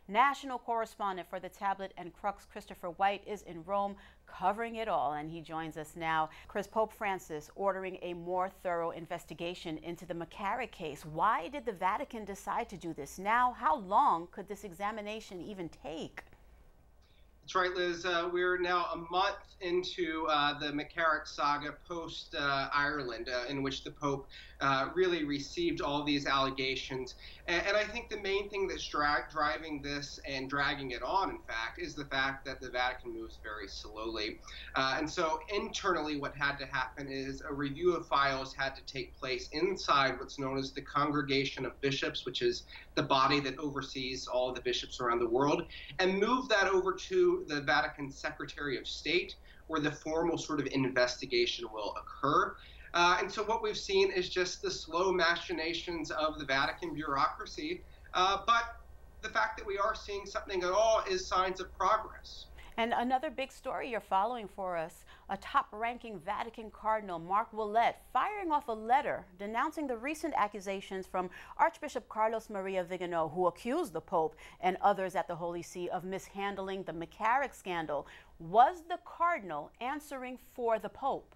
National correspondent for the Tablet and Crux, Christopher White, is in Rome covering it all, and he joins us now. Chris, Pope Francis ordering a more thorough investigation into the McCarrick case. Why did the Vatican decide to do this now? How long could this examination even take? That's right, Liz. We're now a month into the McCarrick saga post-Ireland, in which the Pope really received all these allegations. And I think the main thing that's driving this and dragging it on, in fact, is the fact that the Vatican moves very slowly. And so internally, what had to happen is a review of files had to take place inside what's known as the Congregation of Bishops, which is the body that oversees all of the bishops around the world, and move that over to the Vatican Secretary of State, where the formal sort of investigation will occur. And so what we've seen is just the slow machinations of the Vatican bureaucracy. But the fact that we are seeing something at all is signs of progress. And another big story you're following for us, a top-ranking Vatican Cardinal, Mark Willett, firing off a letter denouncing the recent accusations from Archbishop Carlos Maria Vigano, who accused the Pope and others at the Holy See of mishandling the McCarrick scandal. Was the Cardinal answering for the Pope?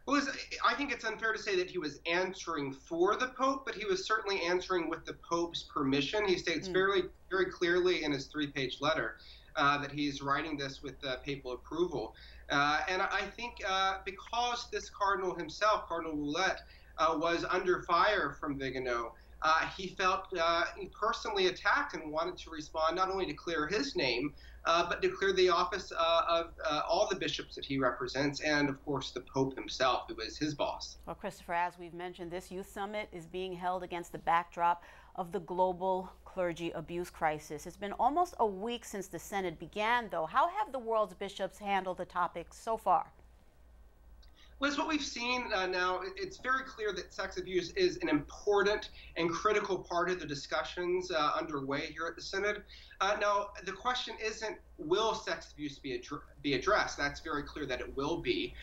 Well, I think it's unfair to say that he was answering for the Pope, but he was certainly answering with the Pope's permission. He states very clearly in his 3-page letter that he's writing this with papal approval. And I think because this cardinal himself, Cardinal Willett, was under fire from Vigano, he felt personally attacked and wanted to respond not only to clear his name, but to clear the office of all the bishops that he represents, and of course the Pope himself, who is his boss. Well, Christopher, as we've mentioned, this youth summit is being held against the backdrop of the global clergy abuse crisis. It's been almost a week since the Synod began, though. How have the world's bishops handled the topic so far? Liz, what we've seen now, it's very clear that sex abuse is an important and critical part of the discussions underway here at the Synod. Now, the question isn't, will sex abuse be addressed? That's very clear that it will be.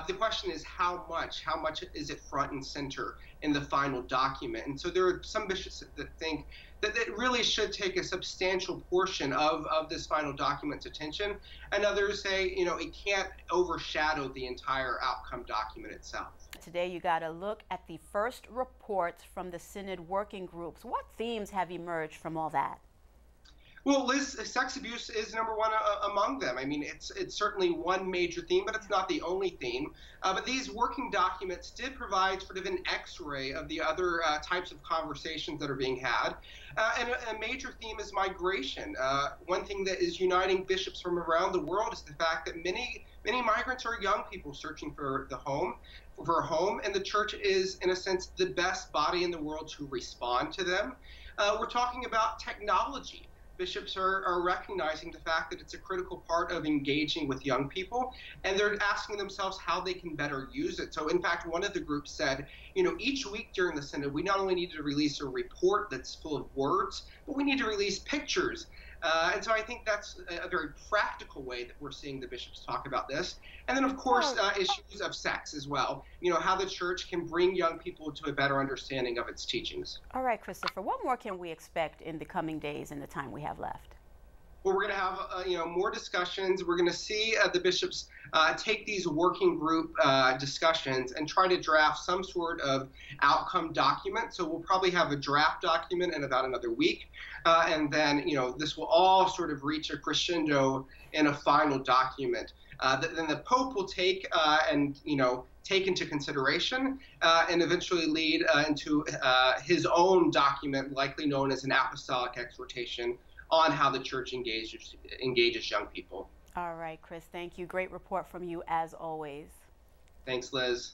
The question is how much? How much is it front and center in the final document? And so there are some bishops that think that it really should take a substantial portion of this final document's attention, and others say, it can't overshadow the entire outcome document itself. Today you got a look at the first reports from the Synod working groups. What themes have emerged from all that? Well, Liz, sex abuse is number one among them. I mean, it's certainly one major theme, but it's not the only theme. But these working documents did provide sort of an X-ray of the other types of conversations that are being had. And a major theme is migration. One thing that is uniting bishops from around the world is the fact that many migrants are young people searching for a home, and the church is, in a sense, the best body in the world to respond to them. We're talking about technology. Bishops are recognizing the fact that it's a critical part of engaging with young people, and they're asking themselves how they can better use it. So in fact, one of the groups said, each week during the Synod, we not only need to release a report that's full of words, but we need to release pictures. And so I think that's a very practical way that we're seeing the bishops talk about this. And then, of course, issues of sex as well, how the church can bring young people to a better understanding of its teachings. All right, Christopher, what more can we expect in the coming days and the time we have left? Well, we're going to have more discussions. We're going to see the bishops take these working group discussions and try to draft some sort of outcome document. So we'll probably have a draft document in about another week, and then this will all sort of reach a crescendo in a final document that then the Pope will take and take into consideration and eventually lead into his own document, likely known as an apostolic exhortation, on how the church engages young people. All right, Chris, thank you. Great report from you as always. Thanks, Liz.